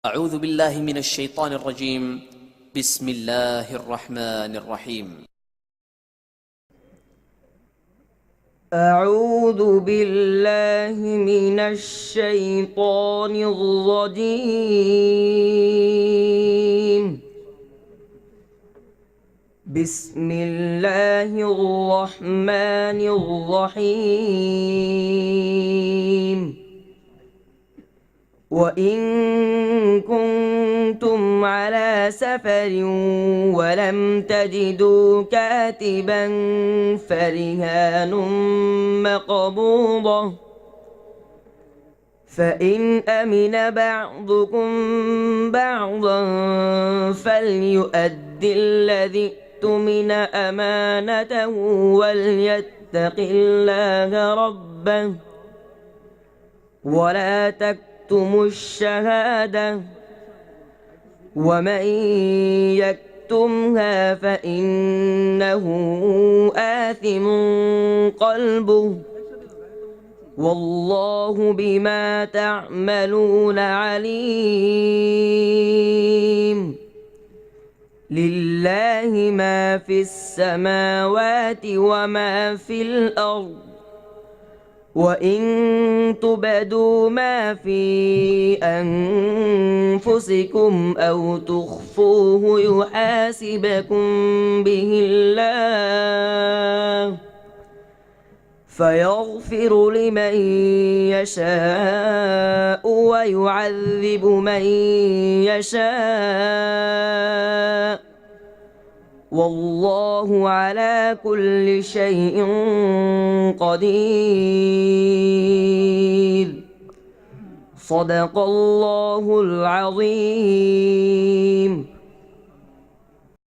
أعوذ بالله من الشيطان الرجيم. بسم الله الرحمن الرحيم. أعوذ بالله من الشيطان الرجيم. بسم الله الرحمن الرحيم. وإن كنتم على سفر ولم تجدوا كاتبا فرهان مقبوضة، فإن أمن بعضكم بعضا فليؤد الذي اؤتمن أمانته وليتق الله ربه ولا تكتموا الشهادة، ومن يكتمها فإنه آثم قلبه، والله بما تعملون عليم. لله ما في السماوات وما في الأرض، وإن تبدوا ما في أنفسكم أو تخفوه يحاسبكم به الله، فيغفر لمن يشاء ويعذب من يشاء، والله على كل شيء قدير. صدق الله العظيم.